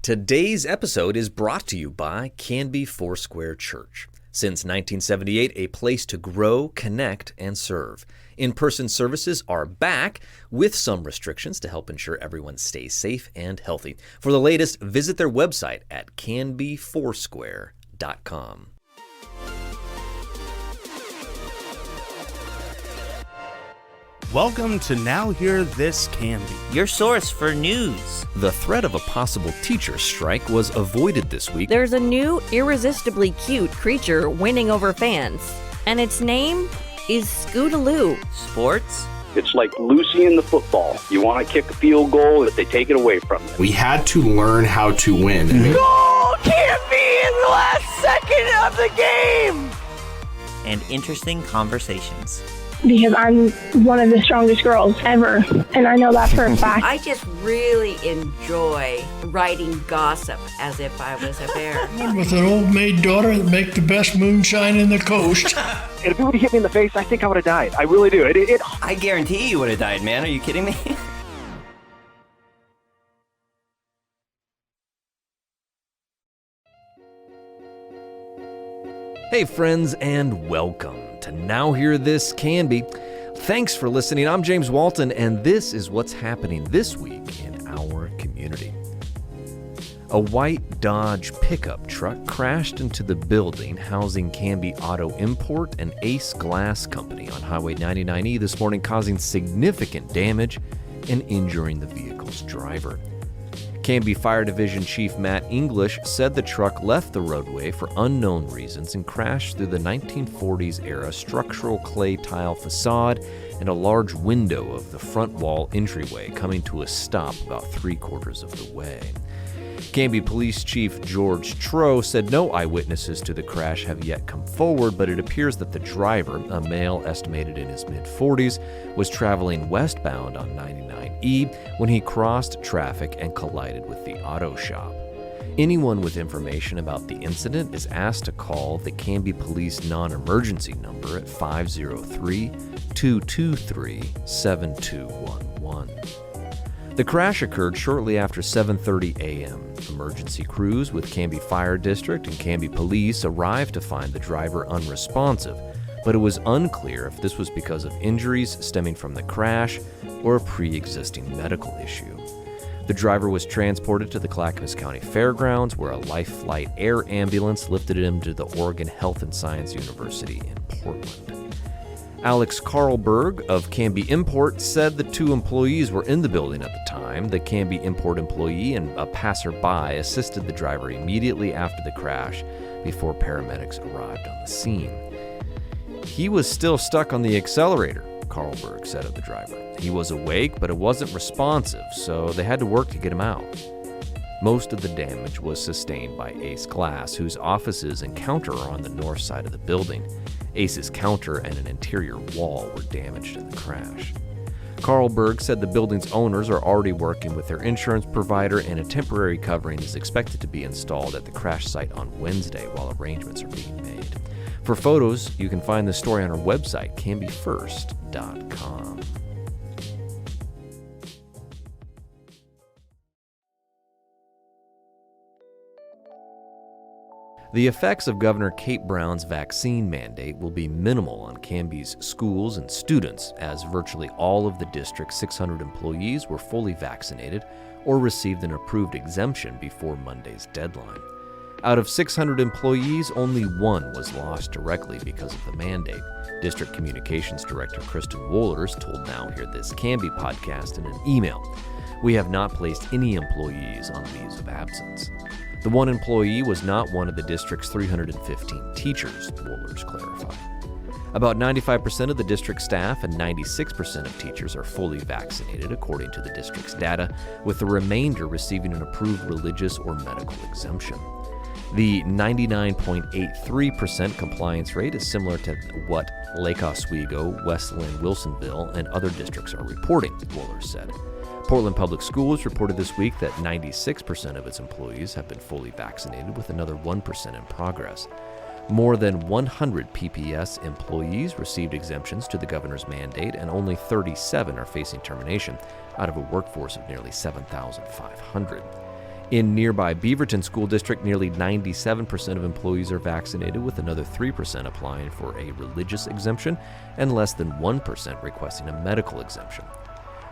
Today's episode is brought to you by Canby Foursquare Church. Since 1978, a place to grow, connect, and serve. In-person services are back with some restrictions to help ensure everyone stays safe and healthy. For the latest, visit their website at canbyfoursquare.com. Welcome to Now Hear This Canby, your source for news. The threat of a possible teacher strike was avoided this week. There's a new, irresistibly cute creature winning over fans, and its name is Scootaloo. Sports? It's like Lucy in the football. You want to kick a field goal, if they take it away from you. We had to learn how to win. Goal can't be in the last second of the game! And interesting conversations. Because I'm one of the strongest girls ever, and I know that for a fact. I just really enjoy writing gossip as if I was a bear. With an old maid daughter that make the best moonshine in the coast. And if it would have hit me in the face, I think I would have died. I really do. I guarantee you would have died, man. Are you kidding me? Hey friends, and welcome to Now Hear This Canby. Thanks for listening. I'm James Walton, and this is what's happening this week in our community. A white Dodge pickup truck crashed into the building housing Canby Auto Import and Ace Glass Company on Highway 99E this morning, causing significant damage and injuring the vehicle's driver. Canby Fire Division Chief Matt English said the truck left the roadway for unknown reasons and crashed through the 1940s era structural clay tile facade and a large window of the front wall entryway, coming to a stop about 3/4 of the way. Canby Police Chief George Troe said no eyewitnesses to the crash have yet come forward, but it appears that the driver, a male estimated in his mid-40s, was traveling westbound on 99E when he crossed traffic and collided with the auto shop. Anyone with information about the incident is asked to call the Canby Police non-emergency number at 503-223-7211. The crash occurred shortly after 7:30 a.m. Emergency crews with Canby Fire District and Canby Police arrived to find the driver unresponsive, but it was unclear if this was because of injuries stemming from the crash or a pre-existing medical issue. The driver was transported to the Clackamas County Fairgrounds, where a Life Flight air ambulance lifted him to the Oregon Health and Science University in Portland. Alex Carlberg of Canby Import said the two employees were in the building at the time. The Canby Import employee and a passerby assisted the driver immediately after the crash before paramedics arrived on the scene. He was still stuck on the accelerator, Carlberg said of the driver. He was awake, but it wasn't responsive, so they had to work to get him out. Most of the damage was sustained by Ace Glass, whose offices and counter are on the north side of the building. Ace's counter and an interior wall were damaged in the crash. Carlberg said the building's owners are already working with their insurance provider, and a temporary covering is expected to be installed at the crash site on Wednesday while arrangements are being made. For photos, you can find the story on our website, canbyfirst.com. The effects of Governor Kate Brown's vaccine mandate will be minimal on Canby's schools and students, as virtually all of the district's 600 employees were fully vaccinated or received an approved exemption before Monday's deadline. Out of 600 employees, only one was lost directly because of the mandate. District Communications Director Kristen Wohlers told Now Hear This Canby podcast in an email, "We have not placed any employees on leaves of absence." The one employee was not one of the district's 315 teachers, Wohlers clarified. About 95% of the district staff and 96% of teachers are fully vaccinated, according to the district's data, with the remainder receiving an approved religious or medical exemption. The 99.83% compliance rate is similar to what Lake Oswego, Westland, Wilsonville, and other districts are reporting, Wohlers said. Portland Public Schools reported this week that 96% of its employees have been fully vaccinated, with another 1% in progress. More than 100 PPS employees received exemptions to the governor's mandate, and only 37 are facing termination out of a workforce of nearly 7,500. In nearby Beaverton School District, nearly 97% of employees are vaccinated, with another 3% applying for a religious exemption and less than 1% requesting a medical exemption.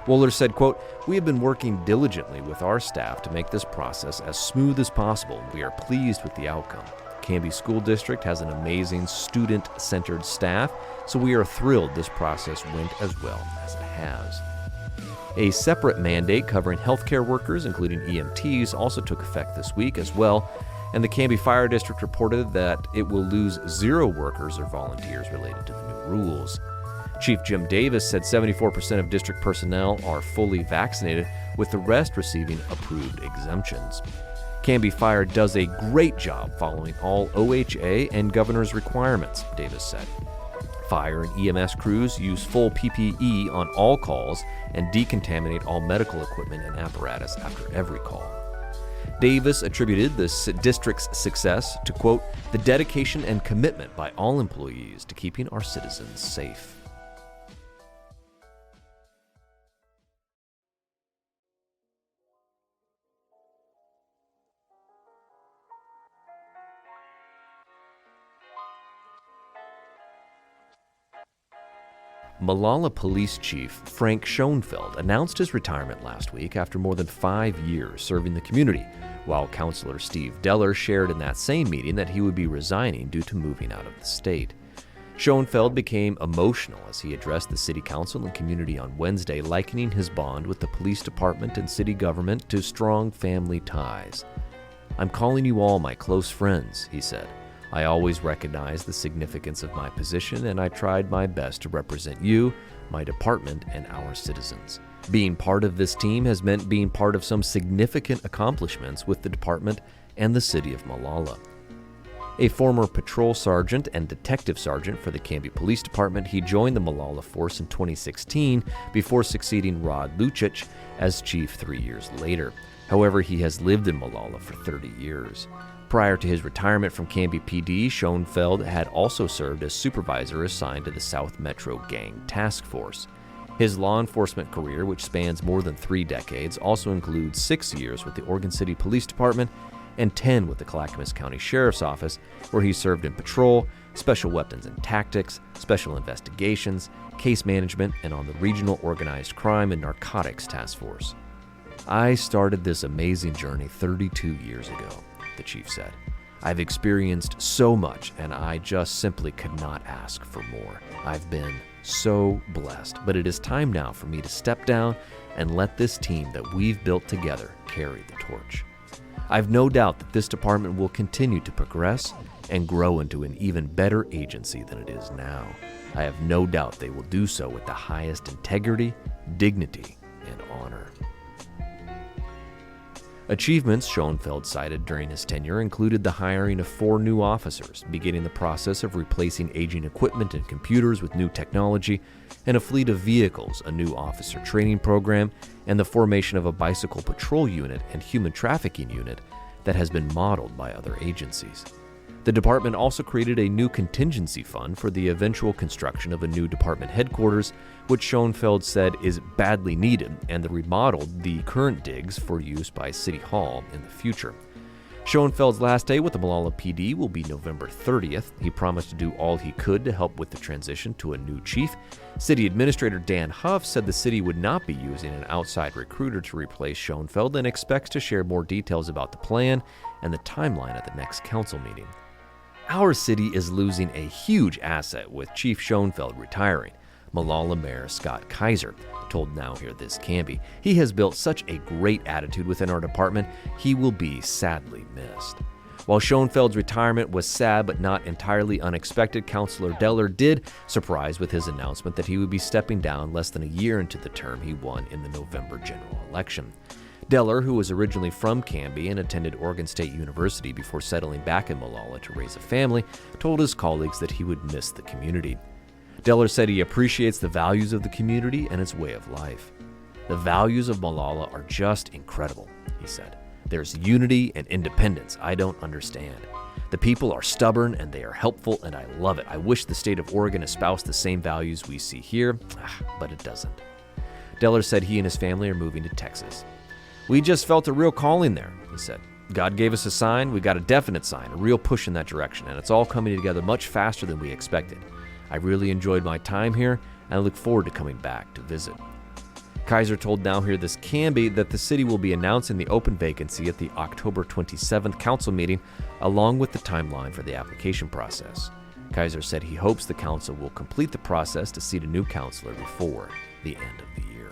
Wohler said, quote, "We have been working diligently with our staff to make this process as smooth as possible. We are pleased with the outcome. Canby School District has an amazing student-centered staff, so we are thrilled this process went as well as it has." A separate mandate covering healthcare workers, including EMTs, also took effect this week as well, and the Canby Fire District reported that it will lose 0 workers or volunteers related to the new rules. Chief Jim Davis said 74% of district personnel are fully vaccinated, with the rest receiving approved exemptions. Canby Fire does a great job following all OHA and governor's requirements, Davis said. Fire and EMS crews use full PPE on all calls and decontaminate all medical equipment and apparatus after every call. Davis attributed the district's success to, quote, "the dedication and commitment by all employees to keeping our citizens safe." Molalla Police Chief Frank Schoenfeld announced his retirement last week after more than 5 years serving the community, while Councilor Steve Deller shared in that same meeting that he would be resigning due to moving out of the state. Schoenfeld became emotional as he addressed the city council and community on Wednesday, likening his bond with the police department and city government to strong family ties. "I'm calling you all my close friends," he said. "I always recognized the significance of my position, and I tried my best to represent you, my department, and our citizens. Being part of this team has meant being part of some significant accomplishments with the department and the city of Molalla." A former patrol sergeant and detective sergeant for the Canby Police Department, he joined the Molalla force in 2016 before succeeding Rod Lucic as chief 3 years later. However, he has lived in Molalla for 30 years. Prior to his retirement from Canby PD, Schoenfeld had also served as supervisor assigned to the South Metro Gang Task Force. His law enforcement career, which spans more than 3 decades, also includes 6 years with the Oregon City Police Department and 10 with the Clackamas County Sheriff's Office, where he served in patrol, special weapons and tactics, special investigations, case management, and on the Regional Organized Crime and Narcotics Task Force. "I started this amazing journey 32 years ago," the chief said. "I've experienced so much, and I just simply could not ask for more. I've been so blessed, but it is time now for me to step down and let this team that we've built together carry the torch. I've no doubt that this department will continue to progress and grow into an even better agency than it is now. I have no doubt they will do so with the highest integrity, dignity, and honor." Achievements Schoenfeld cited during his tenure included the hiring of 4 new officers, beginning the process of replacing aging equipment and computers with new technology, and a fleet of vehicles, a new officer training program, and the formation of a bicycle patrol unit and human trafficking unit that has been modeled by other agencies. The department also created a new contingency fund for the eventual construction of a new department headquarters, which Schoenfeld said is badly needed, and they remodeled the current digs for use by City Hall in the future. Schoenfeld's last day with the Molalla PD will be November 30th. He promised to do all he could to help with the transition to a new chief. City Administrator Dan Huff said the city would not be using an outside recruiter to replace Schoenfeld and expects to share more details about the plan and the timeline at the next council meeting. "Our city is losing a huge asset with Chief Schoenfeld retiring," Molalla Mayor Scott Kaiser told Now Hear This Canby. "He has built such a great attitude within our department. He will be sadly missed." While Schoenfeld's retirement was sad but not entirely unexpected, Councilor Deller did surprise with his announcement that he would be stepping down less than a year into the term he won in the November general election. Deller, who was originally from Canby and attended Oregon State University before settling back in Molalla to raise a family, told his colleagues that he would miss the community. Deller said he appreciates the values of the community and its way of life. "The values of Molalla are just incredible," he said. "There's unity and independence I don't understand. The people are stubborn and they are helpful, and I love it. I wish the state of Oregon espoused the same values we see here, but it doesn't." Deller said he and his family are moving to Texas. We just felt a real calling there, he said. God gave us a sign, we got a definite sign, a real push in that direction, and it's all coming together much faster than we expected. I really enjoyed my time here, and I look forward to coming back to visit. Kaiser told Now Hear This Canby that the city will be announcing the open vacancy at the October 27th council meeting, along with the timeline for the application process. Kaiser said he hopes the council will complete the process to seat a new councilor before the end of the year.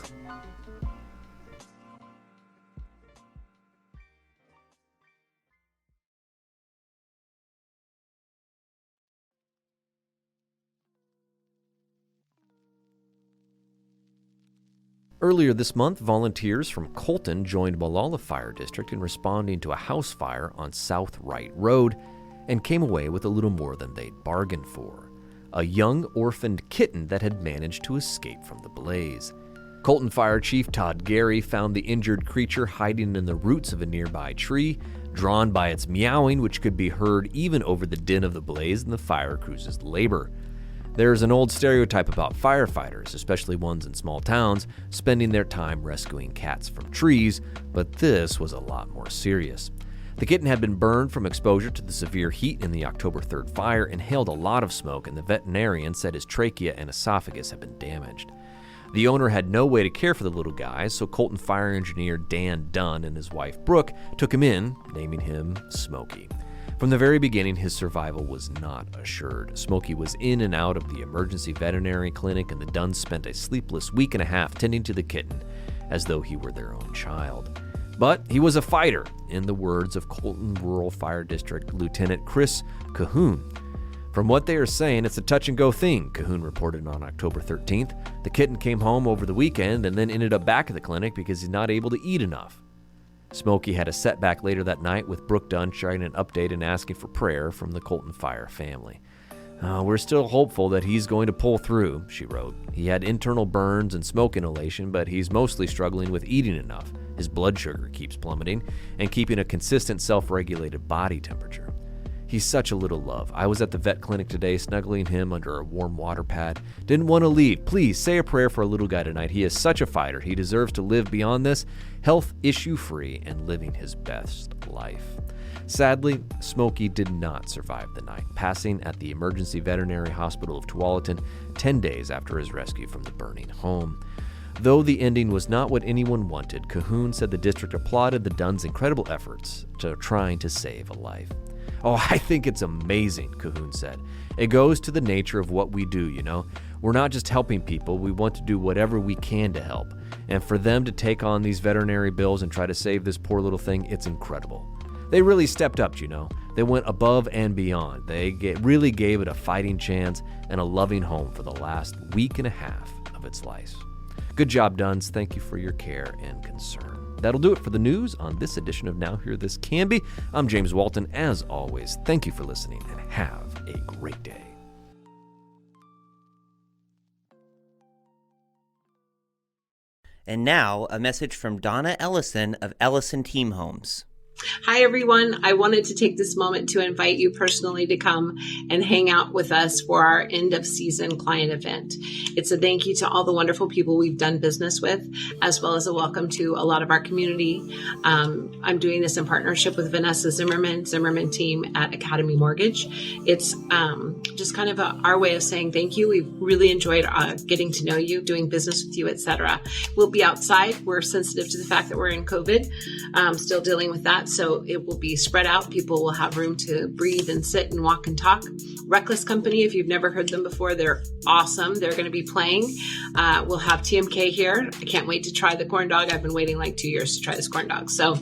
Earlier this month, volunteers from Colton joined Molalla Fire District in responding to a house fire on South Wright Road and came away with a little more than they'd bargained for: a young orphaned kitten that had managed to escape from the blaze. Colton Fire Chief Todd Gary found the injured creature hiding in the roots of a nearby tree, drawn by its meowing, which could be heard even over the din of the blaze and the fire crew's labor. There's an old stereotype about firefighters, especially ones in small towns, spending their time rescuing cats from trees, but this was a lot more serious. The kitten had been burned from exposure to the severe heat in the October 3rd fire, inhaled a lot of smoke, and the veterinarian said his trachea and esophagus had been damaged. The owner had no way to care for the little guy, so Colton Fire Engineer Dan Dunn and his wife Brooke took him in, naming him Smokey. From the very beginning, his survival was not assured. Smokey was in and out of the emergency veterinary clinic, and the Dunns spent a sleepless week and a half tending to the kitten as though he were their own child. But he was a fighter, in the words of Colton Rural Fire District Lieutenant Chris Cahoon. From what they are saying, it's a touch-and-go thing, Cahoon reported on October 13th. The kitten came home over the weekend and then ended up back at the clinic because he's not able to eat enough. Smokey had a setback later that night, with Brooke Dunn sharing an update and asking for prayer from the Colton Fire family. We're still hopeful that he's going to pull through, she wrote. He had internal burns and smoke inhalation, but he's mostly struggling with eating enough. His blood sugar keeps plummeting and keeping a consistent self-regulated body temperature. He's such a little love. I was at the vet clinic today, snuggling him under a warm water pad. Didn't want to leave. Please say a prayer for a little guy tonight. He is such a fighter. He deserves to live beyond this, health issue-free and living his best life. Sadly, Smokey did not survive the night, passing at the Emergency Veterinary Hospital of Tualatin 10 days after his rescue from the burning home. Though the ending was not what anyone wanted, Cahoon said the district applauded the Dunns' incredible efforts to trying to save a life. "Oh, I think it's amazing," Cahoon said. "It goes to the nature of what we do, you know. We're not just helping people, we want to do whatever we can to help. And for them to take on these veterinary bills and try to save this poor little thing, it's incredible. They really stepped up, you know. They went above and beyond. They really gave it a fighting chance and a loving home for the last week and a half of its life. Good job, Dunns. Thank you for your care and concern." That'll do it for the news on this edition of Now Hear This Canby. I'm James Walton. As always, thank you for listening and have a great day. And now, a message from Donna Ellison of Ellison Team Homes. Hi, everyone. I wanted to take this moment to invite you personally to come and hang out with us for our end of season client event. It's a thank you to all the wonderful people we've done business with, as well as a welcome to a lot of our community. I'm doing this in partnership with Vanessa Zimmerman team at Academy Mortgage. It's just kind of our way of saying thank you. We've really enjoyed getting to know you, doing business with you, etc. We'll be outside. We're sensitive to the fact that we're in COVID, still dealing with that. So it will be spread out. People will have room to breathe and sit and walk and talk. Reckless Company, if you've never heard them before, they're awesome. They're going to be playing. We'll have TMK here. I can't wait to try the corn dog. I've been waiting like 2 years to try this corn dog. So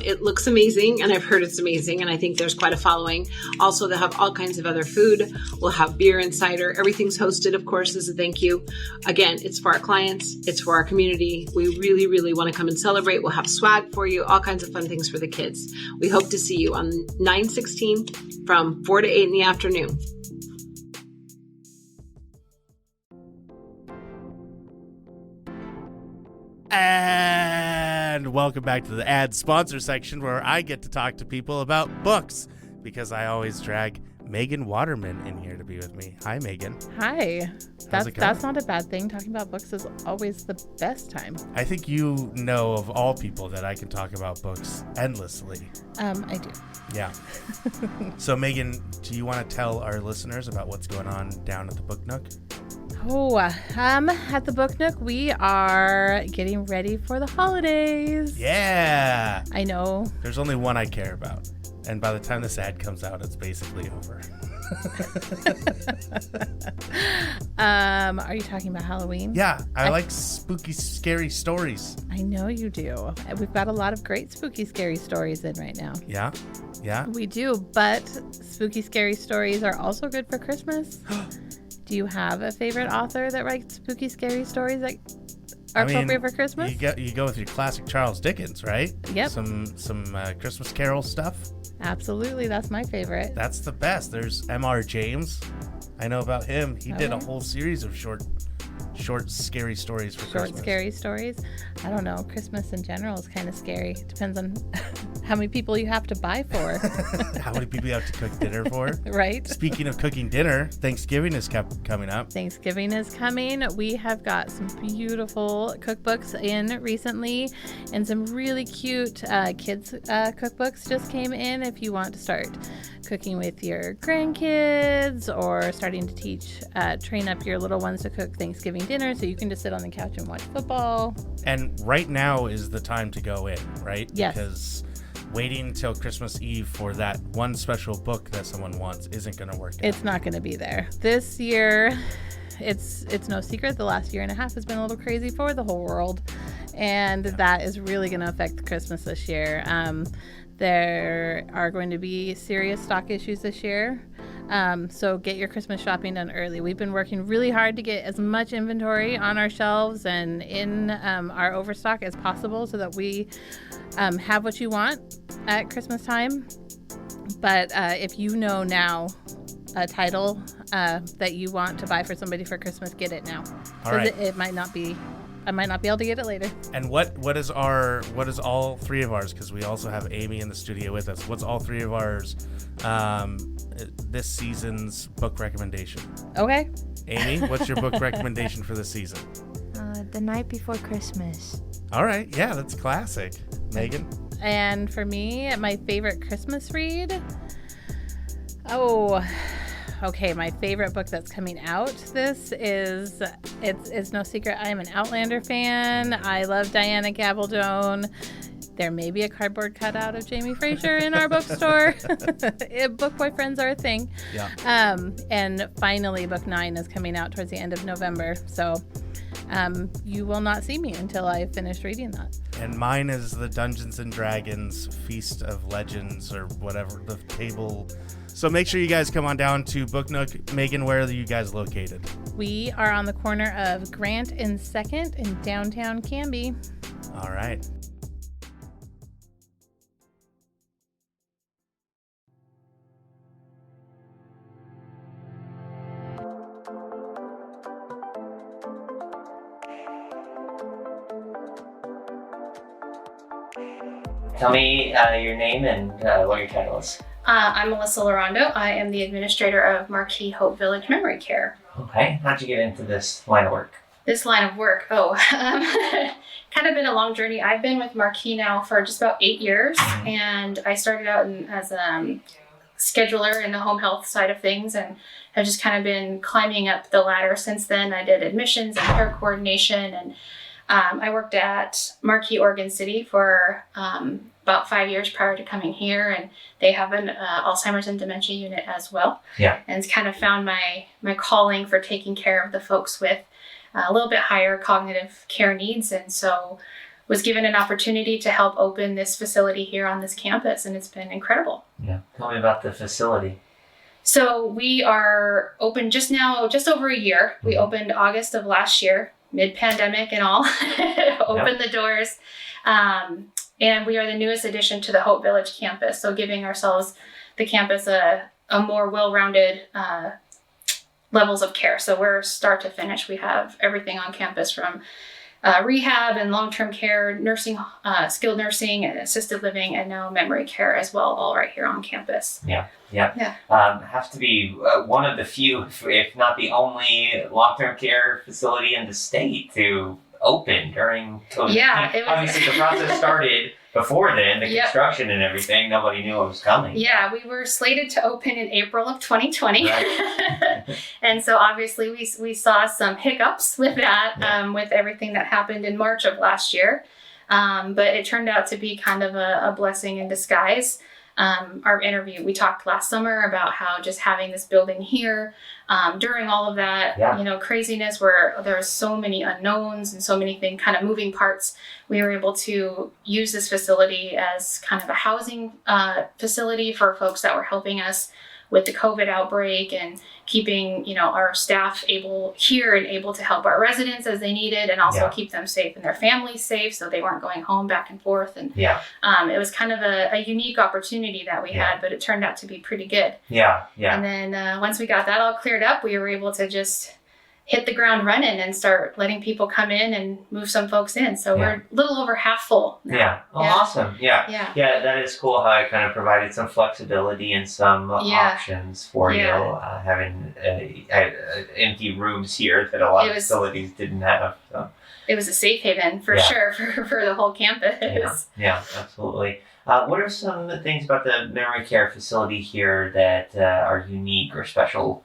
it looks amazing, and I've heard it's amazing, and I think there's quite a following. Also, they'll have all kinds of other food. We'll have beer and cider. Everything's hosted, of course, as a thank you. Again, it's for our clients. It's for our community. We really, really want to come and celebrate. We'll have swag for you, all kinds of fun things for the kids. We hope to see you on 9/16 from 4 to 8 in the afternoon. And welcome back to the ad sponsor section, where I get to talk to people about books, because I always drag Megan Waterman in here to be with me. Hi, Megan. Hi. How's it going? That's not a bad thing. Talking about books is always the best time. I think you know of all people that I can talk about books endlessly. I do. Yeah. So, Megan, do you want to tell our listeners about what's going on down at the Book Nook? At the Book Nook, we are getting ready for the holidays. Yeah. I know. There's only one I care about. And by the time this ad comes out, it's basically over. Are you talking about Halloween? Yeah, I like spooky, scary stories. I know you do. We've got a lot of great spooky, scary stories in right now. Yeah? Yeah? We do, but spooky, scary stories are also good for Christmas. Do you have a favorite author that writes spooky, scary stories that are appropriate for Christmas? You go with your classic Charles Dickens, right? Yep. Some Christmas Carol stuff. Absolutely, that's my favorite. That's the best. There's M.R. James. I know about him. He did a whole series of short scary stories for Christmas. Short scary stories. I don't know. Christmas in general is kind of scary. Depends on how many people you have to buy for. How many people you have to cook dinner for. Right. Speaking of cooking dinner, Thanksgiving is coming up. Thanksgiving is coming. We have got some beautiful cookbooks in recently, and some really cute kids cookbooks just came in if you want to start cooking with your grandkids or starting to train up your little ones to cook Thanksgiving dinner so you can just sit on the couch and watch football. And right now is the time to go in, right? Yes. Because waiting until Christmas Eve for that one special book that someone wants isn't going to work out. It's not going to be there. This year, it's no secret, the last year and a half has been a little crazy for the whole world. And that is really going to affect Christmas this year. There are going to be serious stock issues this year. So get your Christmas shopping done early. We've been working really hard to get as much inventory on our shelves and in our overstock as possible so that we have what you want at Christmas time. But if you know now a title that you want to buy for somebody for Christmas, get it now. All right. I might not be able to get it later. And what is all three of ours, because we also have Amy in the studio with us. What's all three of ours this season's book recommendation? Okay. Amy, what's your book recommendation for this season? The Night Before Christmas. All right. Yeah, that's classic. Megan? And for me, my favorite Christmas read? Okay, my favorite book that's coming out it's no secret I am an Outlander fan. I love Diana Gabaldon. There may be a cardboard cutout of Jamie Fraser in our bookstore. Book boyfriends are a thing. Yeah. And finally, book 9 is coming out towards the end of November. So you will not see me until I finish reading that. And mine is the Dungeons and Dragons Feast of Legends or whatever, the table. So make sure you guys come on down to Book Nook. Megan, where are you guys located? We are on the corner of Grant and 2nd in downtown Canby. All right. Tell me your name and what your title is. I'm Melissa Laraundeau. I am the administrator of Marquie Hope Village Memory Care. Okay. How'd you get into this line of work? This line of work? Kind of been a long journey. I've been with Marquie now for just about 8 years, and I started out as a scheduler in the home health side of things, and have just kind of been climbing up the ladder since then. I did admissions and care coordination, and I worked at Marquie, Oregon City for about 5 years prior to coming here, and they have an Alzheimer's and dementia unit as well. Yeah. And it's kind of found my calling for taking care of the folks with a little bit higher cognitive care needs, and so was given an opportunity to help open this facility here on this campus, and it's been incredible. Yeah. Tell me about the facility. So we are open just over a year. We opened August of last year, mid-pandemic and all. Opened the doors. And we are the newest addition to the Hope Village campus. So giving ourselves, the campus, a more well-rounded levels of care. So we're start to finish. We have everything on campus from rehab and long-term care, nursing, skilled nursing, and assisted living, and now memory care as well, all right here on campus. Yeah. Have to be one of the few, if not the only, long-term care facility in the state to open during COVID. Yeah, it was, obviously the process started before then, the construction and everything. Nobody knew what was coming. Yeah, we were slated to open in April of 2020. Right. And so obviously we saw some hiccups with that, with everything that happened in March of last year. But it turned out to be kind of a blessing in disguise. Our interview, we talked last summer about how just having this building here, during all of that, craziness where there was so many unknowns and so many things, kind of moving parts, we were able to use this facility as kind of a housing facility for folks that were helping us with the COVID outbreak and keeping, our staff able to help our residents as they needed, and also keep them safe and their families safe so they weren't going home back and forth. And it was kind of a unique opportunity that we had, but it turned out to be pretty good. And then once we got that all cleared up, we were able to just hit the ground running and start letting people come in and move some folks in. So we're a little over half full now. Awesome. That is cool how it kind of provided some flexibility and some options for you, having empty rooms here that a lot of facilities didn't have. So. It was a safe haven for sure for the whole campus. Yeah, absolutely. What are some of the things about the memory care facility here that are unique or special?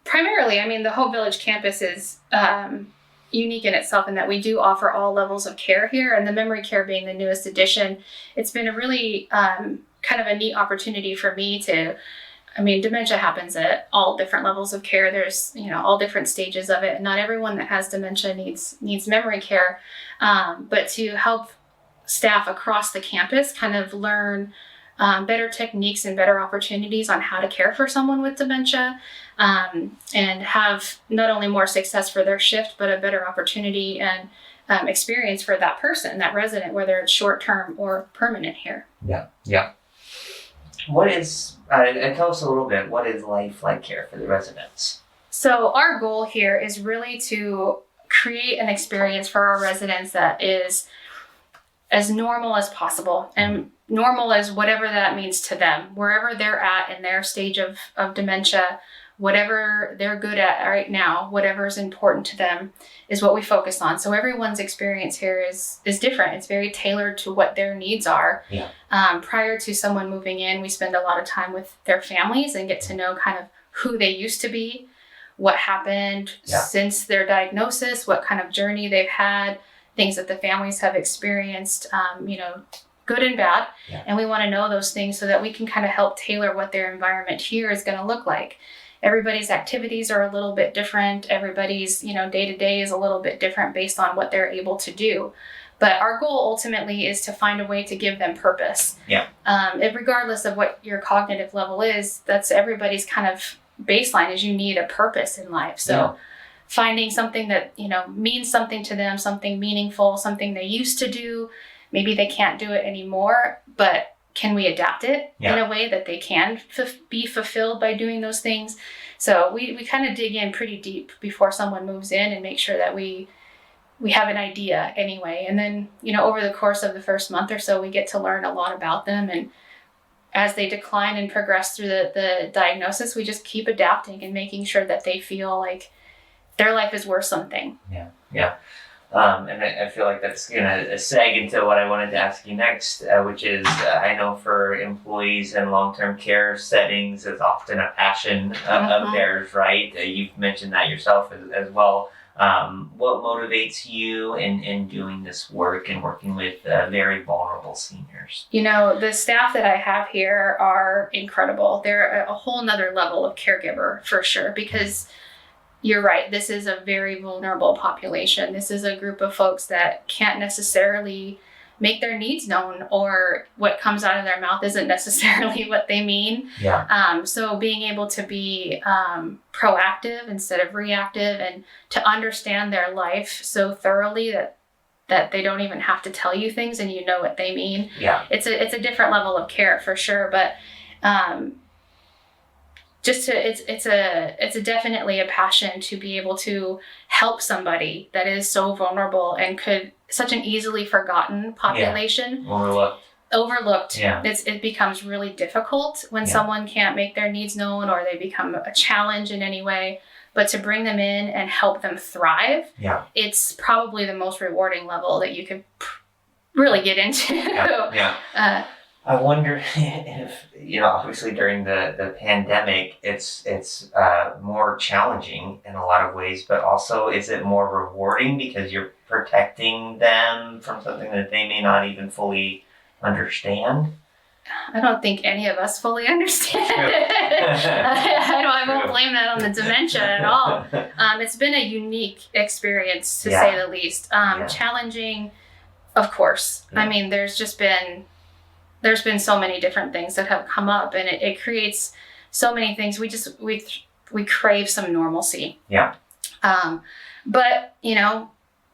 Primarily, the Hope Village campus is unique in itself in that we do offer all levels of care here, and the memory care being the newest addition. It's been a really kind of a neat opportunity for me to, dementia happens at all different levels of care. There's, all different stages of it, and not everyone that has dementia needs memory care, but to help staff across the campus kind of learn better techniques and better opportunities on how to care for someone with dementia, and have not only more success for their shift, but a better opportunity and experience for that person, that resident, whether it's short-term or permanent here. Yeah. What is, tell us a little bit, what is life like here for the residents? So our goal here is really to create an experience for our residents that is as normal as possible, and normal as whatever that means to them, wherever they're at in their stage of dementia, whatever they're good at right now, whatever is important to them is what we focus on. So everyone's experience here is different. It's very tailored to what their needs are. Prior to someone moving in, we spend a lot of time with their families and get to know kind of who they used to be, what happened since their diagnosis, what kind of journey they've had, things that the families have experienced, good and bad. And we want to know those things so that we can kind of help tailor what their environment here is going to look like. Everybody's activities are a little bit different. Everybody's, day-to-day is a little bit different based on what they're able to do. But our goal ultimately is to find a way to give them purpose. Regardless of what your cognitive level is, that's everybody's kind of baseline is you need a purpose in life. So finding something that, means something to them, something meaningful, something they used to do. Maybe they can't do it anymore, but can we adapt it in a way that they can be fulfilled by doing those things? So we kind of dig in pretty deep before someone moves in and make sure that we have an idea anyway. And then, over the course of the first month or so, we get to learn a lot about them. And as they decline and progress through the diagnosis, we just keep adapting and making sure that they feel like their life is worth something. And I feel like that's going to seg into what I wanted to ask you next, which is I know for employees in long-term care settings, it's often a passion of theirs, right? You've mentioned that yourself as well. What motivates you in doing this work and working with very vulnerable seniors? The staff that I have here are incredible. They're a whole nother level of caregiver for sure, because you're right. This is a very vulnerable population. This is a group of folks that can't necessarily make their needs known, or what comes out of their mouth isn't necessarily what they mean. So being able to be proactive instead of reactive, and to understand their life so thoroughly that they don't even have to tell you things and you know what they mean. It's a different level of care for sure. But it's definitely a passion to be able to help somebody that is so vulnerable and could such an easily forgotten population. Overlooked. Yeah. It becomes really difficult when someone can't make their needs known or they become a challenge in any way. But to bring them in and help them thrive, it's probably the most rewarding level that you could really get into. I wonder if, obviously during the pandemic, it's more challenging in a lot of ways, but also is it more rewarding because you're protecting them from something that they may not even fully understand? I don't think any of us fully understand it. I won't blame that on the dementia at all. It's been a unique experience, to say the least. Challenging, of course. I mean, there's been so many different things that have come up, and it creates so many things. We crave some normalcy. But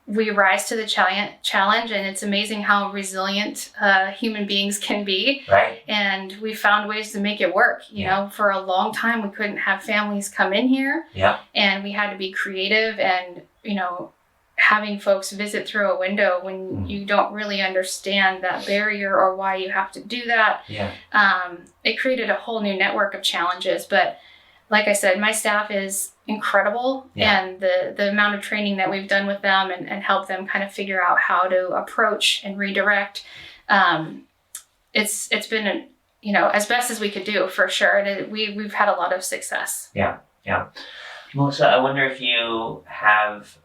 we rise to the challenge, and it's amazing how resilient human beings can be. Right. And we found ways to make it work. You know, for a long time, we couldn't have families come in here. And we had to be creative and, having folks visit through a window when you don't really understand that barrier or why you have to do that. It created a whole new network of challenges. But like I said, my staff is incredible, and the amount of training that we've done with them and help them kind of figure out how to approach and redirect, it's been as best as we could do, for sure. And we've had a lot of success. Melissa, I wonder if you have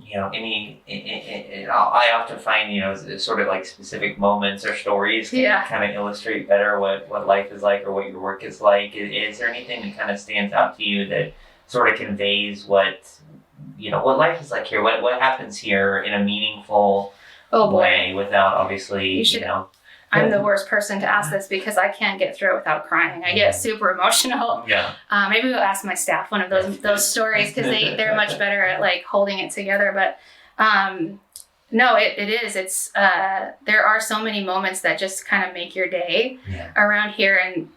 I often find sort of like specific moments or stories can kind of illustrate better what life is like or what your work is like. Is there anything that kind of stands out to you that sort of conveys what life is like here, what happens here in a meaningful way without obviously I'm the worst person to ask this because I can't get through it without crying. I get super emotional. Maybe we'll ask my staff one of those stories because they're much better at like holding it together. But no, it is. It's there are so many moments that just kind of make your day around here, and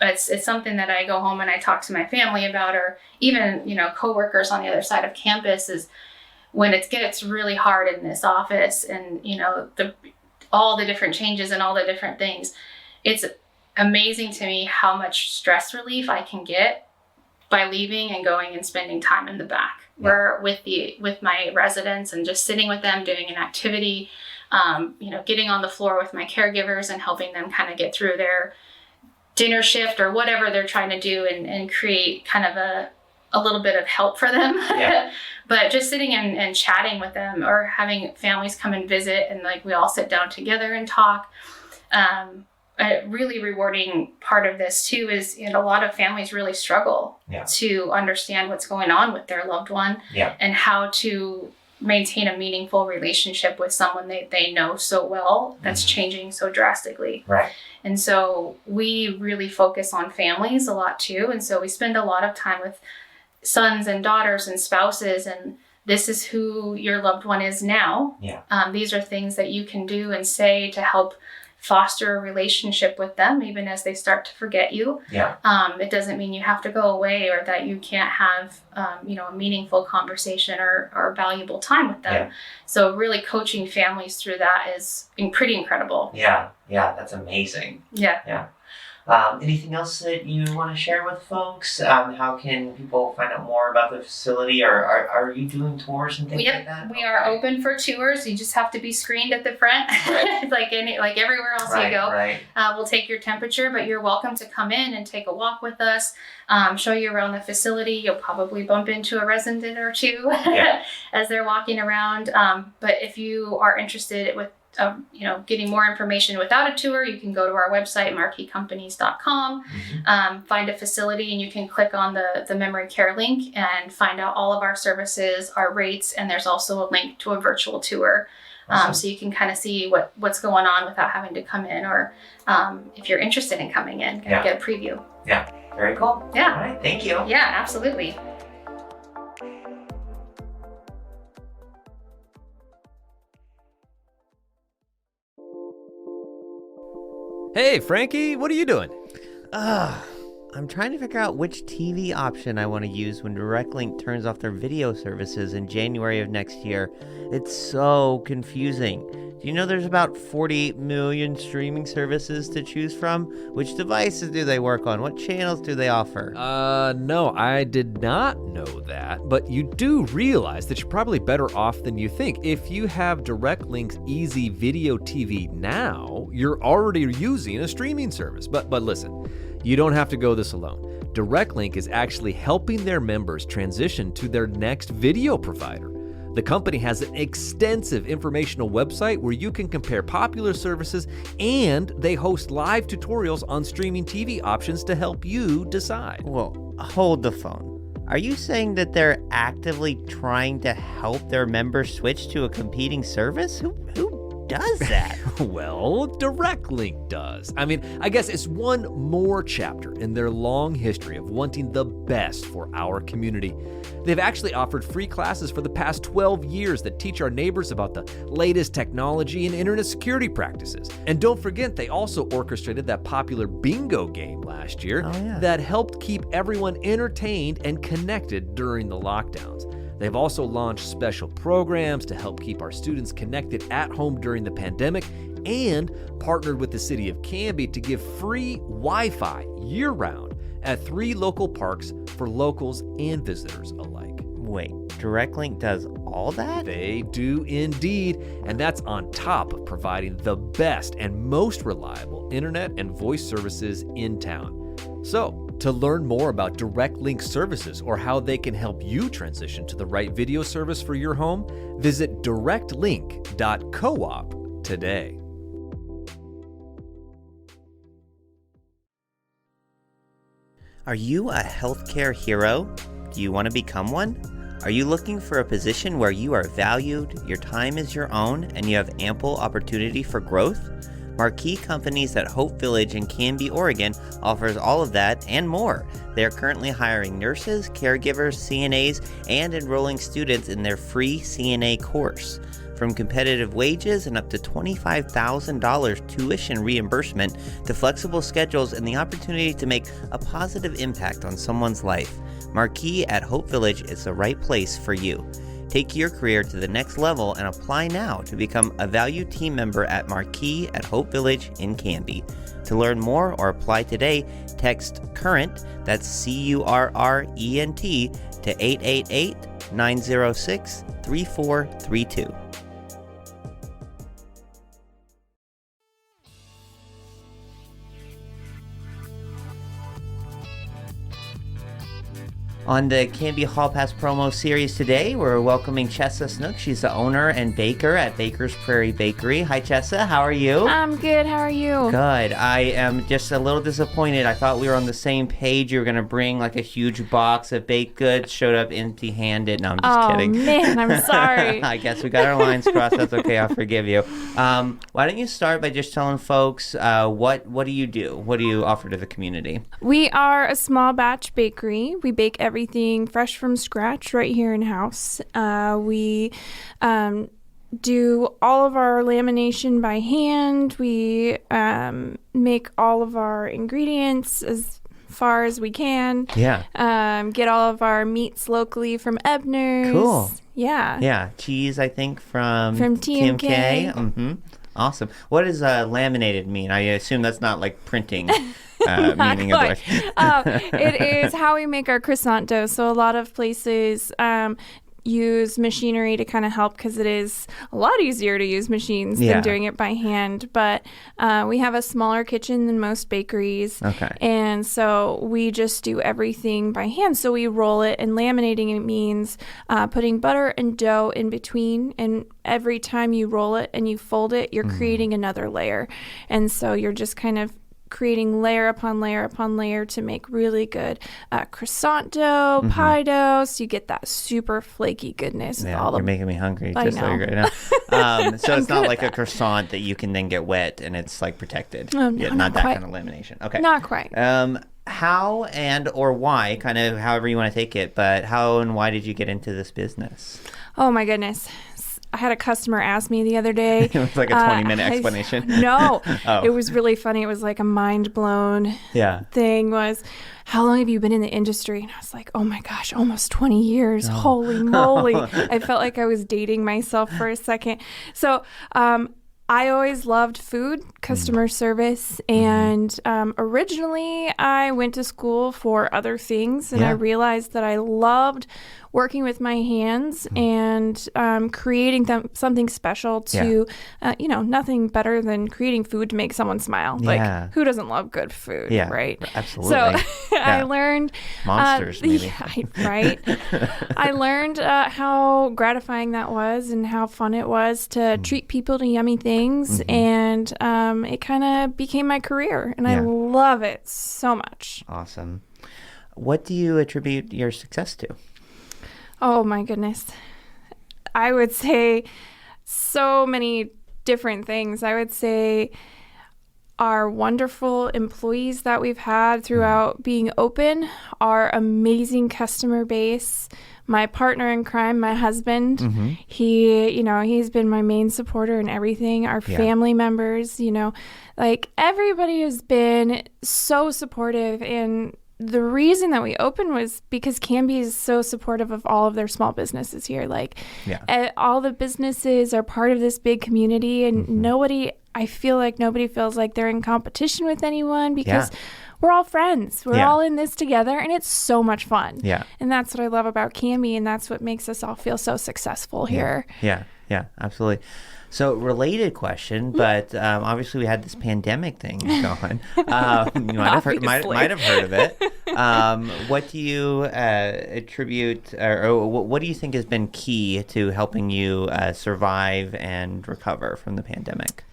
it's something that I go home and I talk to my family about, or even coworkers on the other side of campus. Is when it gets really hard in this office, and all the different changes and all the different things. It's amazing to me how much stress relief I can get by leaving and going and spending time in the back where with my residents and just sitting with them, doing an activity, getting on the floor with my caregivers and helping them kind of get through their dinner shift or whatever they're trying to do and create kind of a little bit of help for them. But just sitting and chatting with them, or having families come and visit and like we all sit down together and talk. A really rewarding part of this too is a lot of families really struggle to understand what's going on with their loved one and how to maintain a meaningful relationship with someone they know so well that's changing so drastically. And so we really focus on families a lot too. And so we spend a lot of time with sons and daughters and spouses, and this is who your loved one is now. These are things that you can do and say to help foster a relationship with them, even as they start to forget you. It doesn't mean you have to go away or that you can't have, a meaningful conversation or valuable time with them. So really coaching families through that is pretty incredible. That's amazing. Anything else that you want to share with folks? How can people find out more about the facility, or are you doing tours and things like that? We are open for tours. You just have to be screened at the front, like everywhere else you go. We'll take your temperature, but you're welcome to come in and take a walk with us, show you around the facility. You'll probably bump into a resident or two as they're walking around. But if you are interested with getting more information without a tour, you can go to our website, marquiecompanies.com, find a facility, and you can click on the memory care link and find out all of our services, our rates, and there's also a link to a virtual tour. So you can kind of see what's going on without having to come in, or if you're interested in coming in, get a preview. Very cool. All right, thank you. Absolutely. Hey, Frankie, what are you doing? I'm trying to figure out which TV option I want to use when DirectLink turns off their video services in January of next year. It's so confusing. Do you know there's about 48 million streaming services to choose from? Which devices do they work on? What channels do they offer? No, I did not know that. But you do realize that you're probably better off than you think. If you have DirectLink's Easy Video TV now, you're already using a streaming service. But listen, you don't have to go this alone. DirectLink is actually helping their members transition to their next video provider. The company has an extensive informational website where you can compare popular services, and they host live tutorials on streaming TV options to help you decide. Well, hold the phone. Are you saying that they're actively trying to help their members switch to a competing service? Who does that? Well, DirectLink does. I mean, I guess it's one more chapter in their long history of wanting the best for our community. They've actually offered free classes for the past 12 years that teach our neighbors about the latest technology and internet security practices. And don't forget, they also orchestrated that popular bingo game last year that helped keep everyone entertained and connected during the lockdowns. They've also launched special programs to help keep our students connected at home during the pandemic, and partnered with the city of Canby to give free Wi-Fi year-round at 3 local parks for locals and visitors alike. Wait, DirectLink does all that? They do indeed, and that's on top of providing the best and most reliable internet and voice services in town. So, to learn more about DirectLink services or how they can help you transition to the right video service for your home, visit directlink.coop today. Are you a healthcare hero? Do you want to become one? Are you looking for a position where you are valued, your time is your own, and you have ample opportunity for growth? Marquie Companies at Hope Village in Canby, Oregon offers all of that and more. They are currently hiring nurses, caregivers, CNAs, and enrolling students in their free CNA course. From competitive wages and up to $25,000 tuition reimbursement to flexible schedules and the opportunity to make a positive impact on someone's life, Marquie at Hope Village is the right place for you. Take your career to the next level and apply now to become a valued team member at Marquie at Hope Village in Canby. To learn more or apply today, text CURRENT, that's CURRENT, to 888-906-3432. On the Canby Hall Pass promo series today, we're welcoming Chessa Snook. She's the owner and baker at Baker's Prairie Bakery. Hi, Chessa. How are you? I'm good. How are you? Good. I am just a little disappointed. I thought we were on the same page. You were going to bring like a huge box of baked goods. Showed up empty-handed. No, I'm just kidding. Oh, man. I'm sorry. I guess we got our lines crossed. That's okay. I'll forgive you. Why don't you start by just telling folks what do you do? What do you offer to the community? We are a small batch bakery. We bake everything fresh from scratch right here in house. We do all of our lamination by hand. We make all of our ingredients as far as we can. Yeah. Get all of our meats locally from Ebner's. Cool. Yeah. Yeah. Cheese, I think, from TMK. Mm-hmm. Awesome. What does laminated mean? I assume that's not like printing. Meaning of like it is how we make our croissant dough. So a lot of places use machinery to kind of help because it is a lot easier to use machines than doing it by hand. But we have a smaller kitchen than most bakeries. Okay. And so we just do everything by hand. So we roll it, and laminating it means putting butter and dough in between. And every time you roll it and you fold it, you're creating another layer. And so you're just kind of creating layer upon layer upon layer to make really good croissant dough, pie dough, so you get that super flaky goodness. Yeah, you're making me hungry just right now. So it's not like a croissant that you can then get wet and it's like protected. No, not that quite. kind of lamination. Okay. Not quite. How and or why, kind of however you want to take it, but how and why did you get into this business? Oh my goodness. I had a customer ask me the other day. It was like a 20-minute explanation. No, Oh. It was really funny. It was like a mind blown thing was, how long have you been in the industry? And I was like, oh my gosh, almost 20 years. Holy moly. I felt like I was dating myself for a second. So, I always loved food, customer service, and originally I went to school for other things, and I realized that I loved working with my hands and creating something special to, nothing better than creating food to make someone smile. Like, who doesn't love good food, right? Absolutely. So I learned... Monsters, maybe. Right. I learned how gratifying that was and how fun it was to treat people to yummy things, and it kind of became my career, and I love it so much. Awesome. What do you attribute your success to? Oh my goodness. I would say so many different things. I would say our wonderful employees that we've had throughout being open, our amazing customer base, my partner in crime, my husband, he's been my main supporter in everything. Our family members, like everybody has been so supportive, and the reason that we opened was because Canby is so supportive of all of their small businesses here. Like, all the businesses are part of this big community, and I feel like nobody feels like they're in competition with anyone because we're all friends. We're all in this together, and it's so much fun. Yeah. And that's what I love about Canby, and that's what makes us all feel so successful here. Yeah, absolutely. So, related question, but obviously we had this pandemic thing going. You might have heard of it. What do you attribute, or what do you think has been key to helping you survive and recover from the pandemic?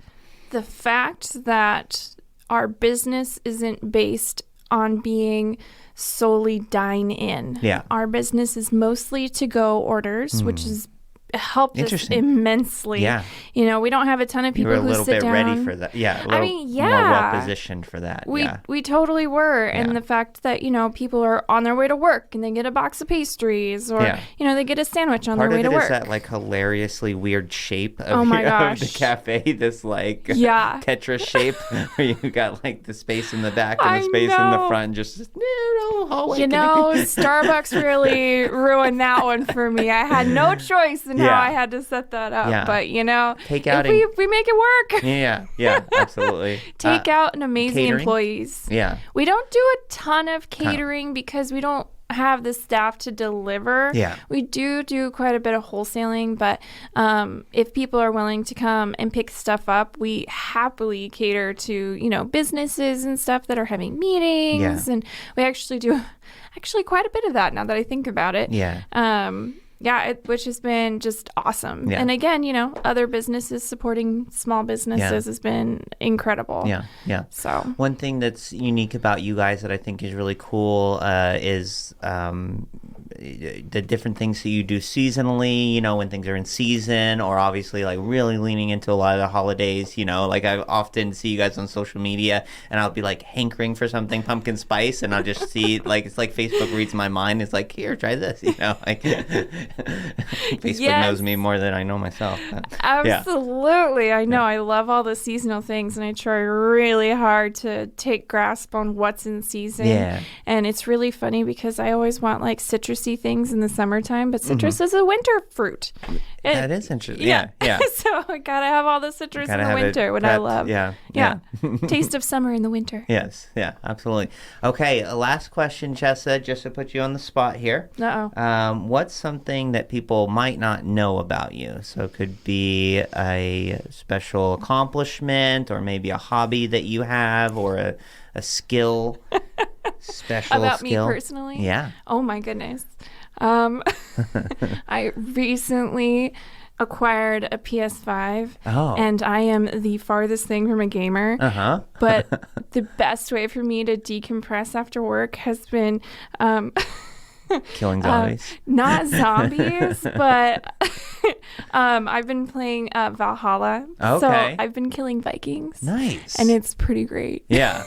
The fact that our business isn't based on being solely dine in. Yeah. Our business is mostly to-go orders, which is helped us immensely. Yeah. We don't have a ton of people who sit down. You were a little bit ready for that. Yeah. More well-positioned for that. We totally were. And the fact that, people are on their way to work and they get a box of pastries or, they get a sandwich on their way to work. Part of it is that, like, hilariously weird shape of the cafe, this, like, Tetris shape where you got, like, the space in the back and the space in the front, just hallway. Starbucks really ruined that one for me. I had no choice in how I had to set that up. Yeah. But, we make it work. Yeah, absolutely. Take out and amazing catering? Employees. Yeah. We don't do a ton of catering because we don't have the staff to deliver. Yeah. We do quite a bit of wholesaling, but if people are willing to come and pick stuff up, we happily cater to, businesses and stuff that are having meetings. Yeah. And we actually do quite a bit of that now that I think about it. Yeah. Which has been just awesome. Yeah. And again, other businesses supporting small businesses has been incredible. Yeah. So one thing that's unique about you guys that I think is really cool is the different things that you do seasonally, when things are in season, or obviously like really leaning into a lot of the holidays, like I often see you guys on social media and I'll be like hankering for something pumpkin spice and I'll just see like, it's like Facebook reads my mind. It's like, here, try this, like Facebook knows me more than I know myself. Absolutely. I know. I love all the seasonal things and I try really hard to take grasp on what's in season. Yeah. And it's really funny because I always want like citrusy things in the summertime, but citrus is a winter fruit. That is interesting. Yeah. So I gotta have all the citrus in the winter, what I love. Yeah. Taste of summer in the winter. Yes. Yeah, absolutely. Okay, last question, Chessa, just to put you on the spot here. What's something that people might not know about you? So it could be a special accomplishment or maybe a hobby that you have or a skill. Special about skill. Me personally? Yeah. Oh my goodness. I recently acquired a PS5 and I am the farthest thing from a gamer. But the best way for me to decompress after work has been killing zombies. Not zombies, but I've been playing Valhalla. Okay. So I've been killing Vikings. Nice. And it's pretty great. Yeah.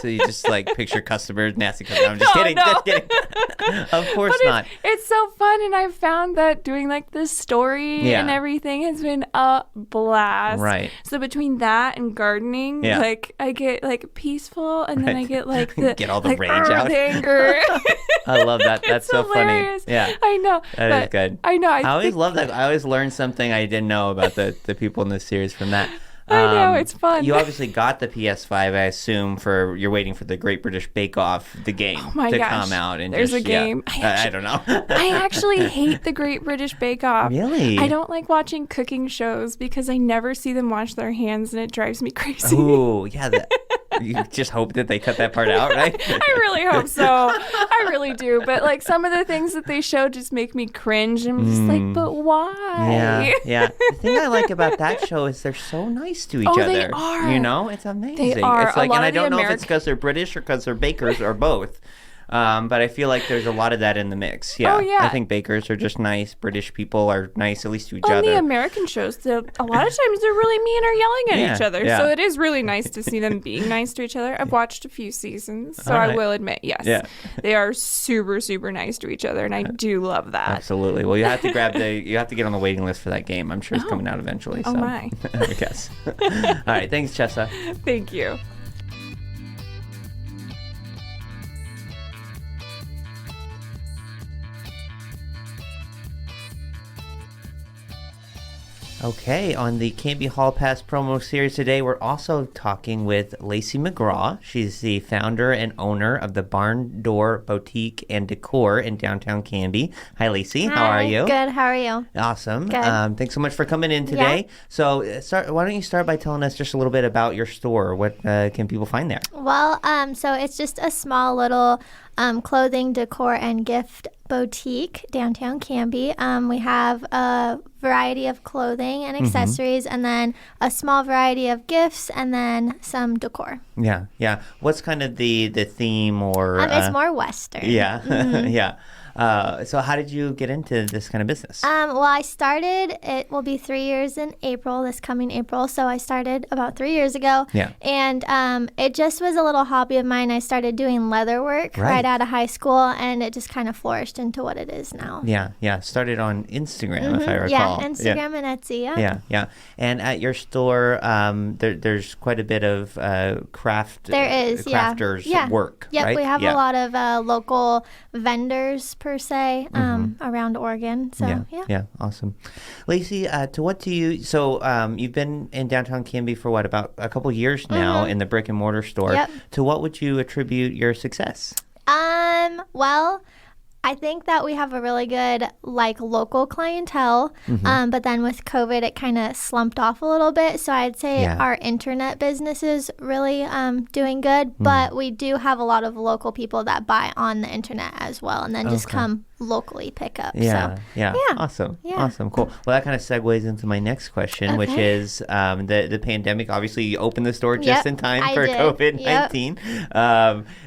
So you just like picture customers, nasty customers. I'm just kidding. No. Just kidding. Of course not. It's so fun, and I've found that doing like the story and everything has been a blast. Right. So between that and gardening, like I get like peaceful, and then I get like the get all the like, rage out. Anger. I love that. That's so hilarious. funny. Yeah. I know. That is good. I know. I always love that. I always learn something I didn't know about the people in this series from that. I know, it's fun. You obviously got the PS5, I assume, you're waiting for the Great British Bake Off, the game, to come out. And there's just, a game. I don't know. I actually hate the Great British Bake Off. Really? I don't like watching cooking shows because I never see them wash their hands, and it drives me crazy. Oh, yeah. You just hope that they cut that part out, right? I really hope so. I really do. But like some of the things that they show just make me cringe. And I'm just like, but why? Yeah. The thing I like about that show is they're so nice to each other. They are. You know, it's amazing. They are. It's like, and I don't know if it's because they're British or because they're bakers or both. But I feel like there's a lot of that in the mix. Yeah. Oh, yeah. I think bakers are just nice. British people are nice, at least to each On other. the American shows, a lot of times they're really mean or yelling at each other. Yeah. So it is really nice to see them being nice to each other. I've watched a few seasons, so I will admit, yes, they are super, super nice to each other, and I do love that. Absolutely. Well, you have to get on the waiting list for that game. I'm sure it's coming out eventually. Oh, so. my. I guess. All right. Thanks, Chessa. Thank you. Okay, on the Canby Hall Pass promo series today, we're also talking with Lacey McGraw. She's the founder and owner of the Barn Door Boutique and Decor in downtown Canby. Hi, Lacey. Hi, how are you? Good. How are you? Awesome. Good. Thanks so much for coming in today. Yeah. So, why don't you start by telling us just a little bit about your store? What can people find there? Well, so it's just a small little clothing, decor, and gift boutique downtown Canby. We have a variety of clothing and accessories, and then a small variety of gifts, and then some decor. Yeah. What's kind of the theme or? It's more Western. Yeah, Mm-hmm. yeah. So how did you get into this kind of business? Well, I started, it will be 3 years in April, this coming April. So I started about 3 years ago. Yeah. And it just was a little hobby of mine. I started doing leather work right out of high school, and it just kind of flourished into what it is now. Yeah. Started on Instagram, if I recall. Yeah, Instagram and Etsy, Yeah. And at your store, there's quite a bit of crafters work, Yep, right? we have a lot of local vendors, per se, around Oregon. So, yeah, awesome. Lacey, you've been in downtown Canby for about a couple years now in the brick and mortar store. Yep. To what would you attribute your success? Well, I think that we have a really good local clientele, but then with COVID, it kind of slumped off a little bit. So I'd say our internet business is really doing good, but we do have a lot of local people that buy on the internet as well, and then just come locally pick up. Yeah. Awesome. Awesome. Cool. Well, that kind of segues into my next question, which is the pandemic. Obviously, you opened the store just in time for COVID-19.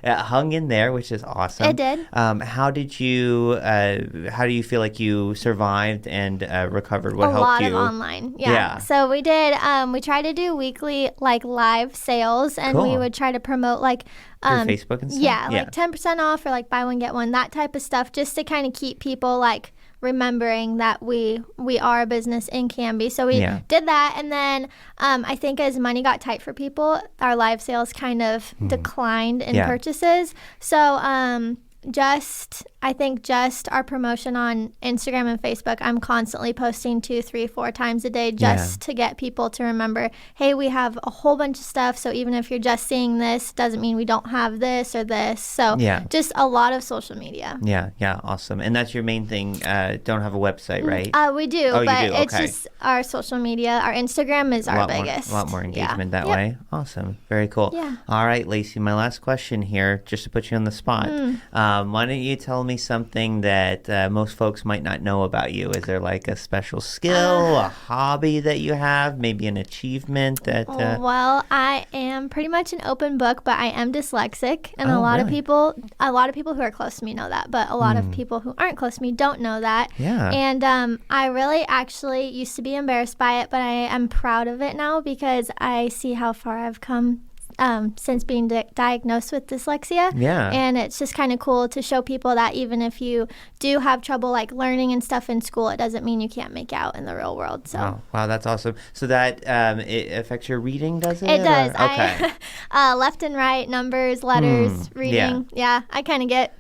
Hung in there, which is awesome. It did. How do you feel like you survived and recovered? What helped you? A lot of online. Yeah. So we did. We tried to do weekly live sales, and we would try to promote through Facebook and stuff? Yeah, 10% off or buy one, get one, that type of stuff, just to kind of keep people remembering that we are a business in Canby. So we did that, and then I think as money got tight for people, our live sales kind of declined in purchases. So I think just our promotion on Instagram and Facebook, I'm constantly posting 2, 3, 4 times a day just to get people to remember, hey, we have a whole bunch of stuff. So even if you're just seeing this, doesn't mean we don't have this or this. So just a lot of social media. Yeah, awesome. And that's your main thing. Don't have a website, right? We do, it's just our social media. Our Instagram is our biggest. A lot more engagement that way. Awesome. Very cool. Yeah. All right, Lacey, my last question here, just to put you on the spot. Why don't you tell me me something that most folks might not know about you. Is there like a special skill, a hobby that you have, maybe an achievement that... Well, I am pretty much an open book, but I am dyslexic, and a lot of people who are close to me know that, but a lot of people who aren't close to me don't know that. Yeah. And I really actually used to be embarrassed by it, but I am proud of it now because I see how far I've come since being diagnosed with dyslexia. Yeah. And it's just kind of cool to show people that even if you do have trouble like learning and stuff in school, it doesn't mean you can't make out in the real world. So Wow, that's awesome. So that it affects your reading, does it? It does. Or? Okay. Left and right, numbers, letters, reading. Yeah, I kind of get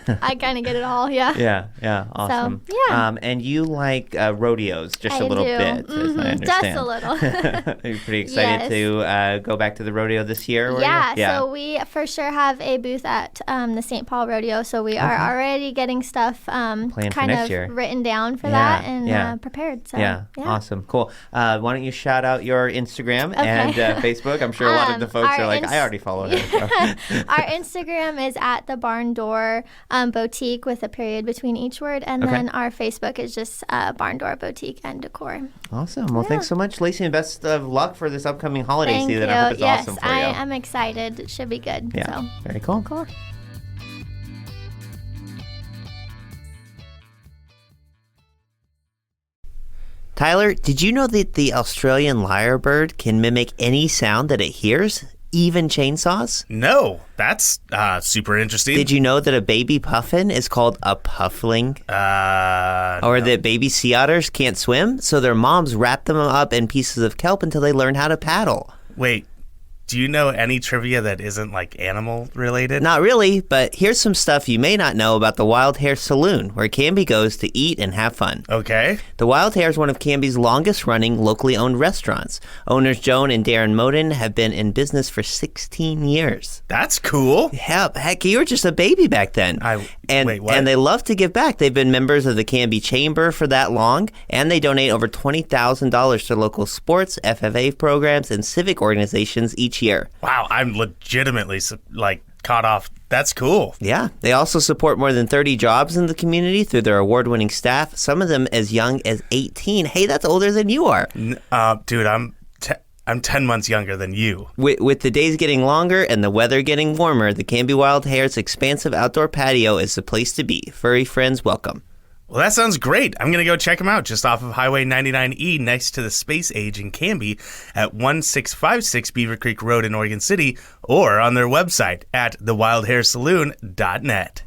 it all. Yeah. Yeah. Awesome. So, yeah. And you like rodeos just a little bit, as I understand. Just a little. Are you pretty excited to go back to the rodeo this year? Yeah. So we for sure have a booth at the St. Paul Rodeo. So we are already getting stuff kind of written down for that and prepared. So yeah. Awesome. Cool. Why don't you shout out your Instagram and Facebook? I'm sure a lot of the folks are like, I already follow her. So. Our Instagram is at the Barn Door Boutique with a period between each word, and then our Facebook is just Barn Door Boutique and Decor. Awesome. Well, thanks so much, Lacey, and best of luck for this upcoming holiday season. I hope it's awesome for you. Yes, I am excited. It should be good. Yeah. So. Very cool. Cool. Tyler, did you know that the Australian lyrebird can mimic any sound that it hears? Even chainsaws? No, that's super interesting. Did you know that a baby puffin is called a puffling? Or that baby sea otters can't swim, so their moms wrap them up in pieces of kelp until they learn how to paddle? Wait, do you know any trivia that isn't like animal related? Not really, but here's some stuff you may not know about the Wild Hare Saloon, where Canby goes to eat and have fun. Okay. The Wild Hare is one of Canby's longest running locally owned restaurants. Owners Joan and Darren Moden have been in business for 16 years. That's cool. Yeah, heck, you were just a baby back then. Wait, what? And they love to give back. They've been members of the Canby Chamber for that long, and they donate over $20,000 to local sports, FFA programs, and civic organizations each year. Wow, I'm legitimately caught off. That's cool. Yeah. They also support more than 30 jobs in the community through their award-winning staff, some of them as young as 18. Hey, that's older than you are. Dude, I'm 10 months younger than you. With the days getting longer and the weather getting warmer, the Canby Wild Hare's expansive outdoor patio is the place to be. Furry friends welcome. Well, that sounds great. I'm going to go check them out just off of Highway 99E next to the Space Age in Canby at 1656 Beaver Creek Road in Oregon City, or on their website at thewildharesaloon.net.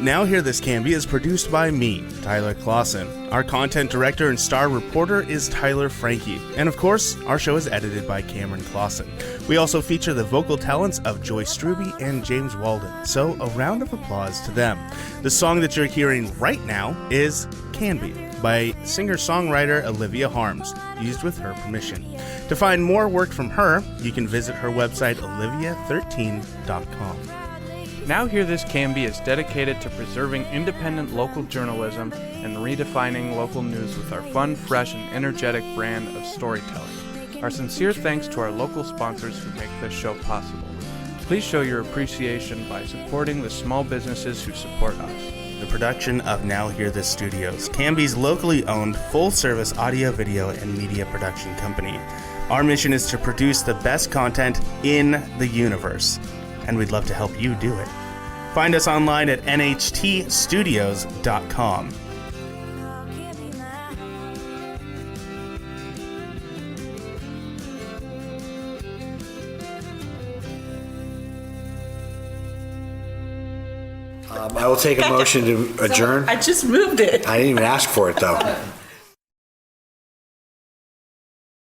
Now Hear This Canby is produced by me, Tyler Clausen. Our content director and star reporter is Tyler Frankie. And of course, our show is edited by Cameron Clausen. We also feature the vocal talents of Joy Struby and James Walden, so a round of applause to them. The song that you're hearing right now is Canby by singer-songwriter Olivia Harms, used with her permission. To find more work from her, you can visit her website, olivia13.com. Now Hear This Canby is dedicated to preserving independent local journalism and redefining local news with our fun, fresh, and energetic brand of storytelling. Our sincere thanks to our local sponsors who make this show possible. Please show your appreciation by supporting the small businesses who support us. The production of Now Hear This Studios, Canby's locally owned full-service audio, video, and media production company. Our mission is to produce the best content in the universe, and we'd love to help you do it. Find us online at nhtstudios.com. I will take a motion to adjourn. I just moved it. I didn't even ask for it, though.